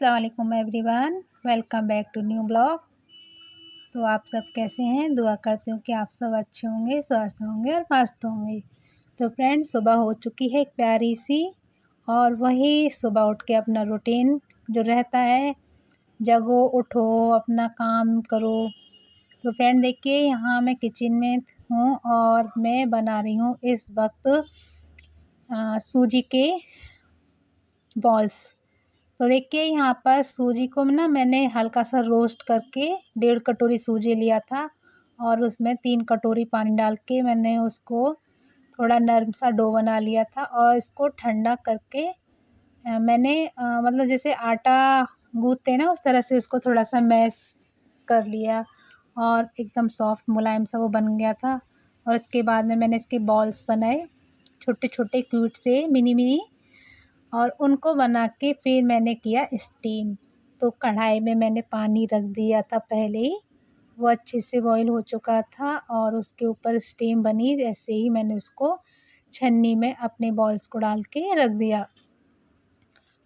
अस्सलाम वालेकुम everyone, welcome back to new blog. तो आप सब कैसे हैं? दुआ करती हूँ कि आप सब अच्छे होंगे, स्वस्थ होंगे और मस्त होंगे। तो फ्रेंड्स, सुबह हो चुकी है एक प्यारी सी, और वही सुबह उठ के अपना रूटीन जो रहता है, जगो उठो अपना काम करो। तो फ्रेंड देखिए, यहाँ मैं किचन में हूँ और मैं बना रही हूँ इस वक्त सूजी के बॉल्स। तो देखिए, यहाँ पर सूजी को ना मैंने हल्का सा रोस्ट करके 1.5 कटोरी सूजी लिया था, और उसमें 3 कटोरी पानी डाल के मैंने उसको थोड़ा नरम सा डो बना लिया था। और इसको ठंडा करके मैंने मतलब जैसे आटा गूँथते हैं ना, उस तरह से उसको थोड़ा सा मैश कर लिया, और एकदम सॉफ्ट मुलायम सा वो बन गया था। और उसके बाद में मैंने इसके बॉल्स बनाए, छोटे छोटे क्यूट से मिनी मिनी, और उनको बना के फिर मैंने किया स्टीम। तो कढ़ाई में मैंने पानी रख दिया था पहले ही, वो अच्छे से बॉईल हो चुका था, और उसके ऊपर स्टीम बनी। जैसे ही मैंने उसको छन्नी में अपने बॉल्स को डाल के रख दिया।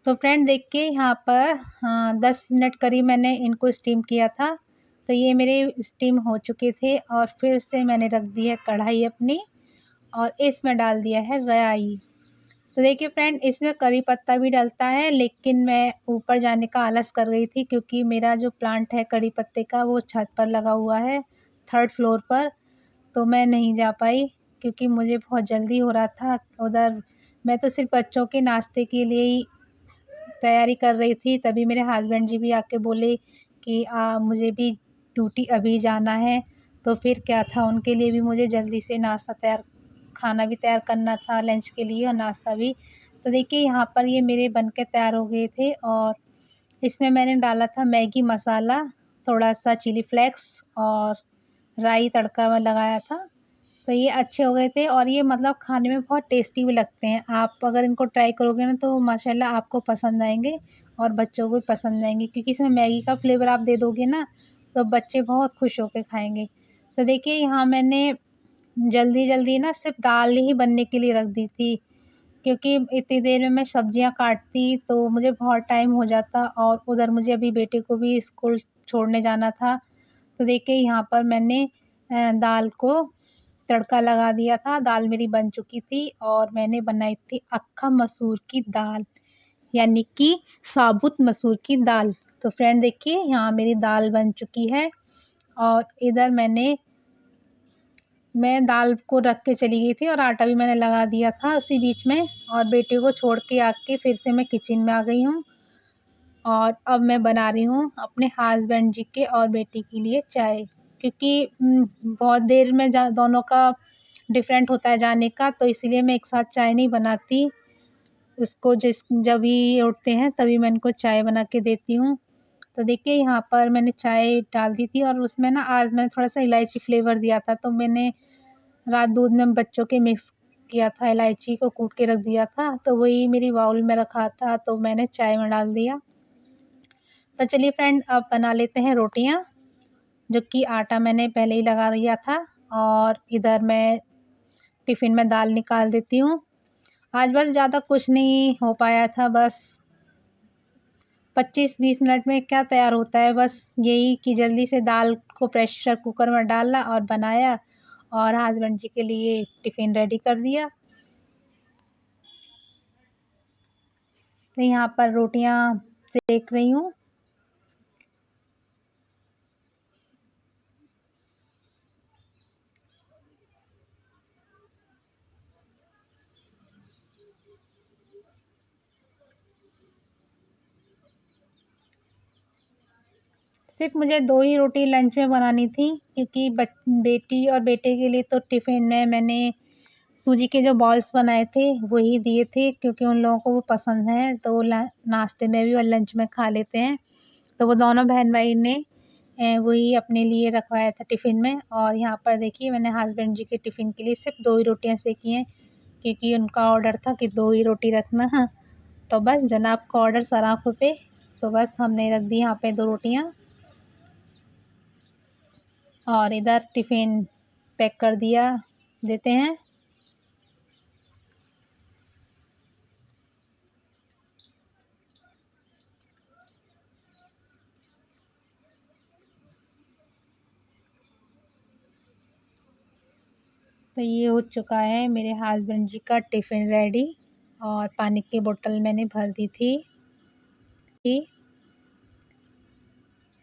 तो फ्रेंड देखिए, यहाँ पर 10 मिनट करीब मैंने इनको स्टीम किया था। तो ये मेरे स्टीम हो चुके थे, और फिर से मैंने रख दी है कढ़ाई अपनी, और इसमें डाल दिया है राई। तो देखिए फ्रेंड, इसमें करी पत्ता भी डलता है, लेकिन मैं ऊपर जाने का आलस कर गई थी, क्योंकि मेरा जो प्लांट है करी पत्ते का वो छत पर लगा हुआ है, 3rd फ्लोर पर। तो मैं नहीं जा पाई, क्योंकि मुझे बहुत जल्दी हो रहा था उधर। मैं तो सिर्फ बच्चों के नाश्ते के लिए ही तैयारी कर रही थी, तभी मेरे हस्बैंड जी भी आके बोले कि मुझे भी ड्यूटी अभी जाना है। तो फिर क्या था, उनके लिए भी मुझे जल्दी से खाना भी तैयार करना था लंच के लिए, और नाश्ता भी। तो देखिए, यहाँ पर ये मेरे बन के तैयार हो गए थे, और इसमें मैंने डाला था मैगी मसाला, थोड़ा सा चिली फ्लेक्स, और राई तड़का में लगाया था। तो ये अच्छे हो गए थे, और ये मतलब खाने में बहुत टेस्टी भी लगते हैं। आप अगर इनको ट्राई करोगे ना, तो माशाल्लाह आपको पसंद आएँगे, और बच्चों को भी पसंद आएँगे, क्योंकि इसमें मैगी का फ्लेवर आप दे दोगे ना, तो बच्चे बहुत खुश होके खाएँगे। तो देखिए, यहाँ मैंने जल्दी-जल्दी ना सिर्फ़ दाल ही बनने के लिए रख दी थी, क्योंकि इतनी देर में मैं सब्जियाँ काटती तो मुझे बहुत टाइम हो जाता, और उधर मुझे अभी बेटे को भी स्कूल छोड़ने जाना था। तो देखिए, यहाँ पर मैंने दाल को तड़का लगा दिया था। दाल मेरी बन चुकी थी, और मैंने बनाई थी अक्खा मसूर की दाल, यानी कि साबुत मसूर की दाल। तो फ्रेंड देखिए, यहाँ मेरी दाल बन चुकी है, और इधर मैं दाल को रख के चली गई थी, और आटा भी मैंने लगा दिया था उसी बीच में, और बेटे को छोड़ के आके फिर से मैं किचन में आ गई हूँ। और अब मैं बना रही हूँ अपने हस्बैंड जी के और बेटे के लिए चाय, क्योंकि बहुत देर में दोनों का डिफरेंट होता है जाने का, तो इसीलिए मैं एक साथ चाय नहीं बनाती। उसको जब भी उठते हैं तभी मैं इनको चाय बना के देती हूँ। तो देखिए, यहाँ पर मैंने चाय डाल दी थी, और उसमें ना आज मैंने थोड़ा-सा इलायची फ्लेवर दिया था। तो मैंने रात दूध में बच्चों के मिक्स किया था, इलायची को कूट के रख दिया था, तो वही मेरी बाउल में रखा था, तो मैंने चाय में डाल दिया। तो चलिए फ्रेंड, अब बना लेते हैं रोटियाँ, जो कि आटा मैंने पहले ही लगा दिया था, और इधर मैं टिफ़िन में दाल निकाल देती हूँ। आज बस ज़्यादा कुछ नहीं हो पाया था, बस 25-20 मिनट में क्या तैयार होता है, बस यही कि जल्दी से दाल को प्रेशर कुकर में डाला और बनाया, और हस्बैंड जी के लिए टिफ़िन रेडी कर दिया। तो यहाँ पर रोटियाँ सेक रही हूँ। सिर्फ़ मुझे 2 ही रोटी लंच में बनानी थी, क्योंकि बेटी और बेटे के लिए तो टिफ़िन में मैंने सूजी के जो बॉल्स बनाए थे, वही दिए थे, क्योंकि उन लोगों को वो पसंद हैं, तो वो नाश्ते में भी और लंच में खा लेते हैं। तो वो दोनों बहन-भाई ने वही अपने लिए रखवाया था टिफ़िन में। और यहाँ पर देखिए, मैंने हस्बैंड जी के टिफ़िन के लिए सिर्फ़ 2 ही रोटियाँ सेकी हैं, क्योंकि उनका ऑर्डर था कि 2 ही रोटी रखना। तो बस जनाब का ऑर्डर सर आँखों पे, तो बस हमने रख दी यहाँ पे 2 रोटियाँ, और इधर टिफ़िन पैक कर देते हैं। तो ये हो चुका है मेरे हस्बैंड जी का टिफ़िन रेडी और पानी की बोतल मैंने भर दी थी।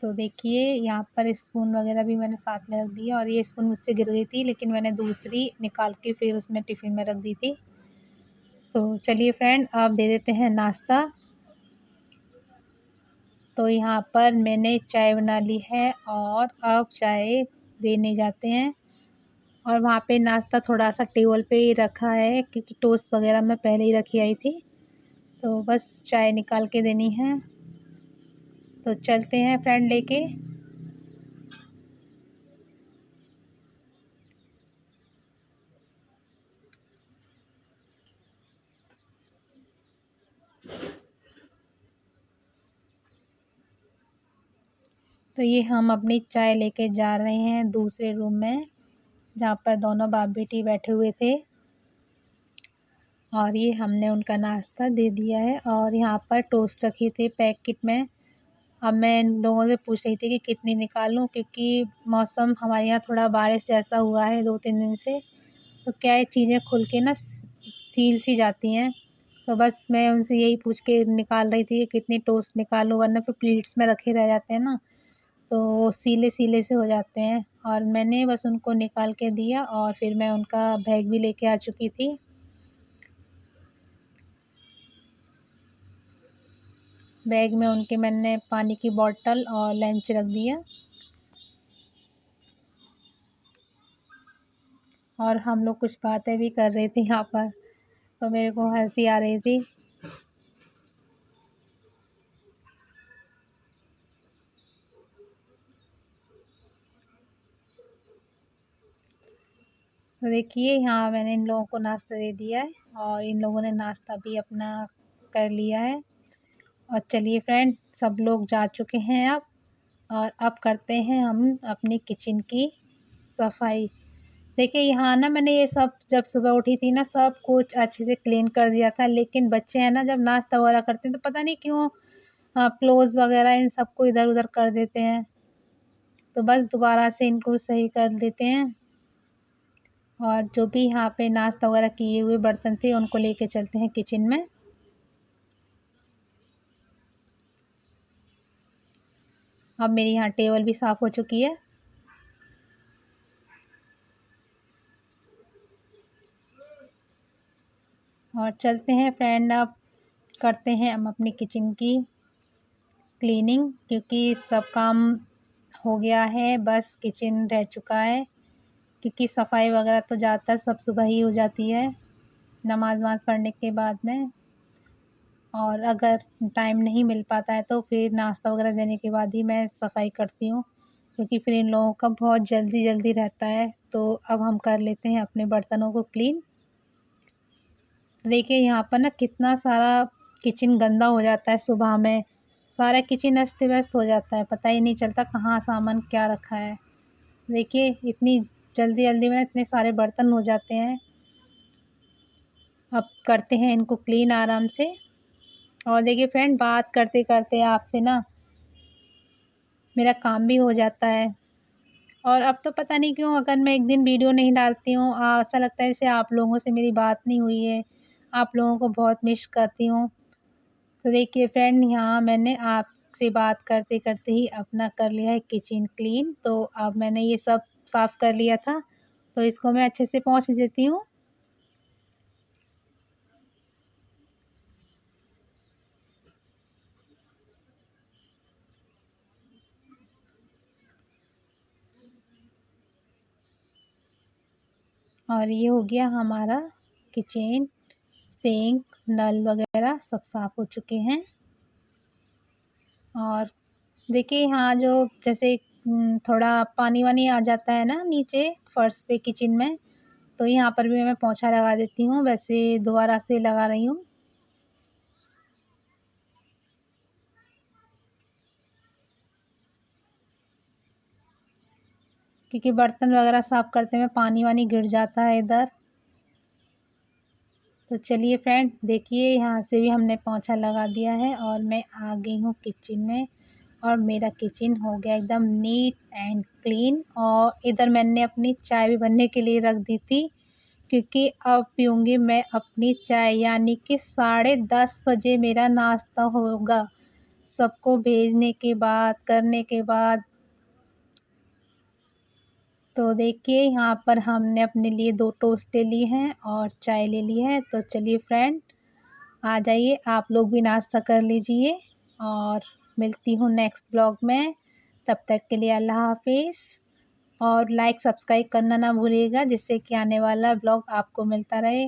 तो देखिए यहाँ पर स्पून वगैरह भी मैंने साथ में रख दिया और ये स्पून मुझसे गिर गई थी, लेकिन मैंने दूसरी निकाल के फिर उसमें टिफ़िन में रख दी थी। तो चलिए फ्रेंड, अब दे देते हैं नाश्ता। तो यहाँ पर मैंने चाय बना ली है और अब चाय देने जाते हैं। और वहाँ पे नाश्ता थोड़ा-सा टेबल पे ही रखा है क्योंकि टोस्ट वगैरह मैं पहले ही रखी आई थी। तो बस चाय निकाल के देनी है। तो चलते हैं फ्रेंड लेके। तो ये हम अपनी चाय लेके जा रहे हैं दूसरे रूम में, जहाँ पर दोनों बाप बेटी बैठे हुए थे। और ये हमने उनका नाश्ता दे दिया है और यहाँ पर टोस्ट रखी थी पैकेट में। अब मैं इन लोगों से पूछ रही थी कि कितनी निकालूँ, क्योंकि मौसम हमारे यहाँ थोड़ा बारिश जैसा हुआ है 2-3 दिन से। तो क्या है, चीज़ें खुल के ना सील सी जाती हैं। तो बस मैं उनसे यही पूछ के निकाल रही थी कि कितनी टोस्ट निकालूँ, वरना फिर प्लेट्स में रखे रह जाते हैं ना, तो वो सीले-सीले से हो जाते हैं। और मैंने बस उनको निकाल के दिया और फिर मैं उनका बैग भी लेके आ चुकी थी। बैग में उनके मैंने पानी की बॉटल और लंच रख दिया और हम लोग कुछ बातें भी कर रहे थे यहाँ पर, तो मेरे को हँसी आ रही थी। तो देखिए यहाँ मैंने इन लोगों को नाश्ता दे दिया है और इन लोगों ने नाश्ता भी अपना कर लिया है। और चलिए फ्रेंड, सब लोग जा चुके हैं अब, और अब करते हैं हम अपनी किचन की सफाई। देखिए यहाँ ना मैंने ये सब जब सुबह उठी थी ना, सब कुछ अच्छे से क्लीन कर दिया था, लेकिन बच्चे हैं ना, जब नाश्ता वगैरह करते हैं तो पता नहीं क्यों क्लोज़ वगैरह इन सबको इधर-उधर कर देते हैं। तो बस दोबारा से इनको सही कर देते हैं। और जो भी यहाँ पे नाश्ता वगैरह किए हुए बर्तन थे उनको लेके चलते हैं किचन में। अब मेरी यहाँ टेबल भी साफ़ हो चुकी है। और चलते हैं फ्रेंड, अब करते हैं हम अपनी किचन की क्लीनिंग, क्योंकि सब काम हो गया है, बस किचन रह चुका है। क्योंकि सफाई वगैरह तो ज़्यादातर सब सुबह ही हो जाती है नमाज़ वमाज़ पढ़ने के बाद में। और अगर टाइम नहीं मिल पाता है तो फिर नाश्ता वगैरह देने के बाद ही मैं सफाई करती हूँ, क्योंकि फिर इन लोगों का बहुत जल्दी रहता है। तो अब हम कर लेते हैं अपने बर्तनों को क्लीन। देखिए यहाँ पर ना कितना सारा किचन गंदा हो जाता है सुबह में, सारा किचन अस्त व्यस्त हो जाता है, पता ही नहीं चलता कहाँ सामान क्या रखा है। देखिए इतनी जल्दी में इतने सारे बर्तन हो जाते हैं। अब करते हैं इनको क्लीन आराम से। और देखिए फ्रेंड, बात करते-करते आपसे ना मेरा काम भी हो जाता है। और अब तो पता नहीं क्यों, अगर मैं एक दिन वीडियो नहीं डालती हूँ, ऐसा लगता है जैसे आप लोगों से मेरी बात नहीं हुई है, आप लोगों को बहुत मिस करती हूँ। तो देखिए फ्रेंड, यहाँ मैंने आपसे बात करते-करते ही अपना कर लिया है किचन क्लीन। तो अब मैंने ये सब साफ़ कर लिया था, तो इसको मैं अच्छे से पोंछ देती हूँ। और ये हो गया हमारा किचन, सिंक, नल वगैरह सब साफ़ हो चुके हैं। और देखिए यहाँ जो जैसे थोड़ा पानी-वानी आ जाता है ना नीचे फर्श पे किचन में, तो यहाँ पर भी मैं पोंछा लगा देती हूँ, वैसे दोबारा से लगा रही हूँ। क्योंकि बर्तन वगैरह साफ़ करते में पानी-वानी गिर जाता है इधर। तो चलिए फ्रेंड, देखिए यहाँ से भी हमने पोंछा लगा दिया है और मैं आ गई हूँ किचन में। और मेरा किचन हो गया एकदम नीट एंड क्लीन। और इधर मैंने अपनी चाय भी बनने के लिए रख दी थी, क्योंकि अब पीऊँगी मैं अपनी चाय, यानी कि 10:30 बजे मेरा नाश्ता होगा। सबको भेजने के बाद, करने के बाद। तो देखिए यहाँ पर हमने अपने लिए 2 टोस्ट ले लिए हैं और चाय ले ली है। तो चलिए फ्रेंड, आ जाइए आप लोग भी नाश्ता कर लीजिए और मिलती हूँ नेक्स्ट ब्लॉग में। तब तक के लिए अल्लाह हाफ़िज़ और लाइक सब्सक्राइब करना ना भूलिएगा, जिससे कि आने वाला ब्लॉग आपको मिलता रहे।